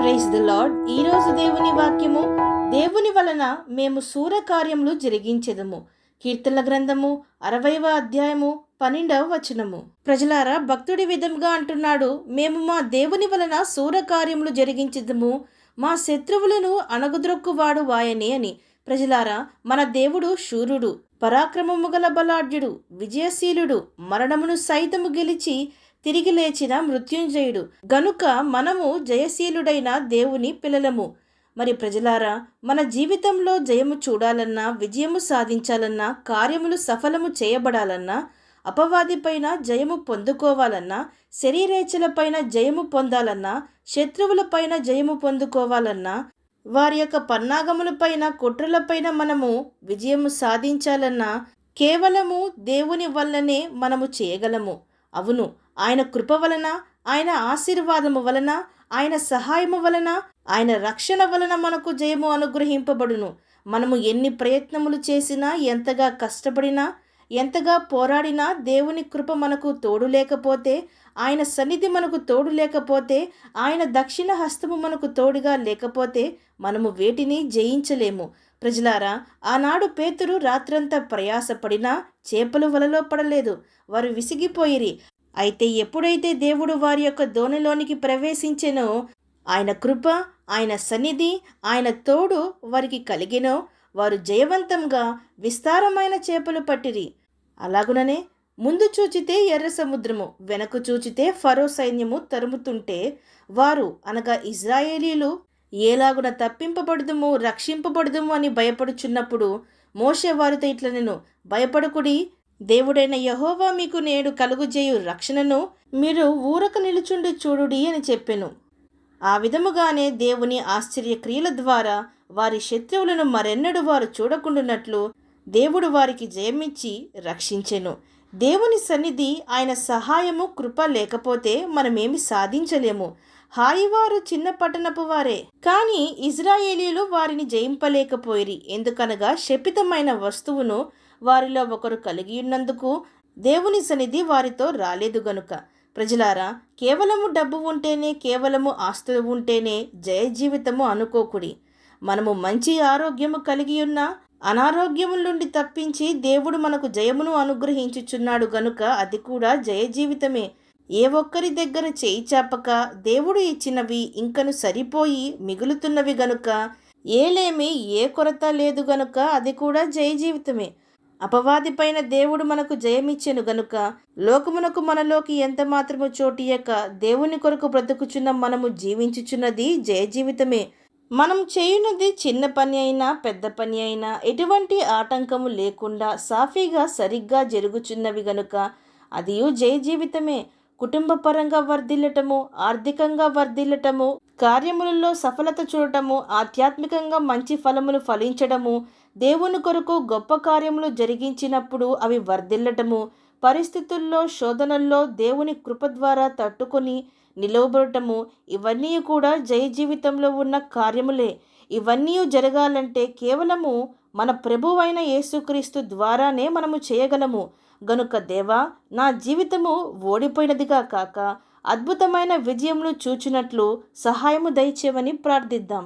Praise the lord. ఈరోజు దేవుని వాక్యము, దేవుని వలన మేము శూర కార్యములు జరిగించెదము. కీర్తనల గ్రంథము 60వ అధ్యాయము 12వ వచనము. ప్రజలారా, భక్తుడి విధంగా అంటున్నాడు, మేము మా దేవుని వలన శూర కార్యములు జరిగించెదము, మా శత్రువులను అణగద్రొక్కువాడు వాయనే అని. ప్రజలారా, మన దేవుడు శూరుడు, పరాక్రమము గల బలాఢ్యుడు, విజయశీలుడు, మరణమును సైతము గెలిచి తిరిగి లేచిన మృత్యుంజయుడు గనుక మనము జయశీలుడైన దేవుని పిల్లలము. మరి ప్రజలారా, మన జీవితంలో జయము చూడాలన్నా, విజయము సాధించాలన్నా, కార్యములు సఫలము చేయబడాలన్నా, అపవాదిపైన జయము పొందుకోవాలన్నా, శరీరేచ్ఛలపైన జయము పొందాలన్నా, శత్రువులపైన జయము పొందుకోవాలన్నా, వారి యొక్క పన్నాగములపైన కుట్రలపైన మనము విజయము సాధించాలన్నా కేవలము దేవుని వల్లనే మనము చేయగలము. అవును, ఆయన కృప వలన, ఆయన ఆశీర్వాదము వలన, ఆయన సహాయము వలన, ఆయన రక్షణ వలన మనకు జయము అనుగ్రహింపబడును. మనము ఎన్ని ప్రయత్నములు చేసినా, ఎంతగా కష్టపడినా, ఎంతగా పోరాడినా దేవుని కృప మనకు తోడు లేకపోతే, ఆయన సన్నిధి మనకు తోడు లేకపోతే, ఆయన దక్షిణ హస్తము మనకు తోడుగా లేకపోతే మనము వేటిని జయించలేము. ప్రజలారా, ఆనాడు పేతురు రాత్రంతా ప్రయాసపడినా చేపలు వలలో పడలేదు. వారు విసిగిపోయిరి. అయితే ఎప్పుడైతే దేవుడు వారి యొక్క దోణిలోనికి ప్రవేశించెనో, ఆయన కృప, ఆయన సన్నిధి, ఆయన తోడు వారికి కలిగినో, వారు జయవంతంగా విస్తారమైన చేపలు పట్టిరి. అలాగుననే ముందు చూచితే ఎర్ర సముద్రము, వెనక చూచితే ఫరో సైన్యము తరుముతుంటే, వారు అనగా ఇజ్రాయేలీలు ఏలాగున తప్పింపబడుదుము, రక్షింపబడుదుము అని భయపడుచున్నప్పుడు మోషే వారితో ఇట్లనెను, భయపడకుడి, దేవుడైన యెహోవా మీకు నేడు కలుగుజేయు రక్షణను మీరు ఊరక నిలుచుండి చూడుడి అని చెప్పెను. ఆ విధముగానే దేవుని ఆశ్చర్య క్రియల ద్వారా వారి శత్రువులను మరెన్నడూ వారు చూడకుండానట్లు దేవుడు వారికి జయమిచ్చి రక్షించెను. దేవుని సన్నిధి, ఆయన సహాయము, కృప లేకపోతే మనమేమి సాధించలేము. హాయివారు చిన్న పట్టణపు వారే, కానీ ఇజ్రాయేలీలు వారిని జయింపలేకపోయిరి. ఎందుకనగా శపితమైన వస్తువును వారిలో ఒకరు కలిగి ఉన్నందుకు దేవుని సన్నిధి వారితో రాలేదు గనుక. ప్రజలారా, కేవలము డబ్బు ఉంటేనే, కేవలము ఆస్తులు ఉంటేనే జయ జీవితము అనుకోకుడి. మనము మంచి ఆరోగ్యము కలిగి ఉన్న అనారోగ్యముల నుండి తప్పించి దేవుడు మనకు జయమును అనుగ్రహించుచున్నాడు గనుక అది కూడా జయ జీవితమే. ఏ ఒక్కరి దగ్గర చేయి చాపక దేవుడు ఇచ్చినవి ఇంకను సరిపోయి మిగులుతున్నవి గనుక, ఏలేమి ఏ కొరత లేదు గనుక అది కూడా జయ జీవితమే. అపవాదిపైన దేవుడు మనకు జయమిచ్చెను గనుక లోకమునకు మనలోకి ఎంత మాత్రము చోటియక దేవుని కొరకు బ్రతుకుచున్న మనము జీవించుచున్నది జయ జీవితమే. మనం చేయున్నది చిన్న పని అయినా పెద్ద పని అయినా ఎటువంటి ఆటంకము లేకుండా సాఫీగా సరిగ్గా జరుగుచున్నవి గనుక అది జయ జీవితమే. కుటుంబ పరంగా వర్ధిల్లటము, ఆర్థికంగా వర్ధిల్లటము, కార్యములలో సఫలత చూడటము, ఆధ్యాత్మికంగా మంచి ఫలములు ఫలించడము, దేవుని కొరకు గొప్ప కార్యములు జరిగించినప్పుడు అవి వర్ధిల్లటము, పరిస్థితుల్లో, శోధనల్లో దేవుని కృప ద్వారా తట్టుకొని నిలవబడటము, ఇవన్నీ కూడా జయ జీవితంలో ఉన్న కార్యములే. ఇవన్నీ జరగాలంటే కేవలము మన ప్రభువైన యేసుక్రీస్తు ద్వారానే మనము చేయగలము. గనుక దేవా, నా జీవితము ఓడిపోయినదిగా కాక అద్భుతమైన విజయములు చూచినట్లు సహాయము దయచేయమని ప్రార్థిద్దాం.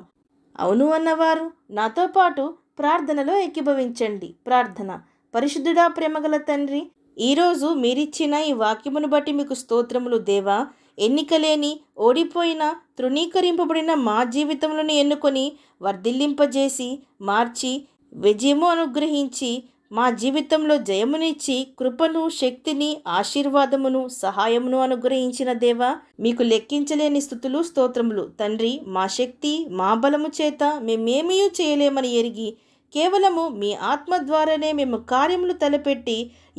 అవును అన్నవారు నాతో పాటు ప్రార్థనలో ఏకీభవించండి. ప్రార్థన. పరిశుద్ధుడా, ప్రేమగల తండ్రి, ఈరోజు మీరిచ్చిన ఈ వాక్యమును బట్టి మీకు స్తోత్రములు దేవా. ఎన్నికలేని, ఓడిపోయిన, తృణీకరింపబడిన మా జీవితంలోని ఎన్నుకొని వర్ధిల్లింపజేసి మార్చి విజయము అనుగ్రహించి మా జీవితంలో జయమునిచ్చి కృపను, శక్తిని, ఆశీర్వాదమును, సహాయమును అనుగ్రహించిన దేవా, మీకు లెక్కించలేని స్తుతులు, స్తోత్రములు తండ్రి. మా శక్తి, మా బలము చేత మేమేమీ చేయలేమని ఎరిగి కేవలము మీ ఆత్మ ద్వారానే మేము కార్యములు తలపెట్టి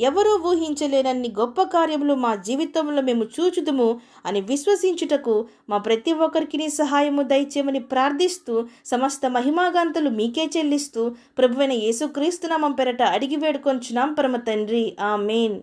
ఎవరూ ఊహించలేనన్ని గొప్ప కార్యములు మా జీవితంలో మేము చూచుదుము అని విశ్వసించుటకు మా ప్రతి ఒక్కరికి సహాయము దయచేయమని ప్రార్థిస్తూ సమస్త మహిమాగాంతలు మీకే చెల్లిస్తూ ప్రభువైన యేసుక్రీస్తు నామం పేరట అడిగి వేడుకొంచున్నాం పరమ తండ్రి. ఆమేన్.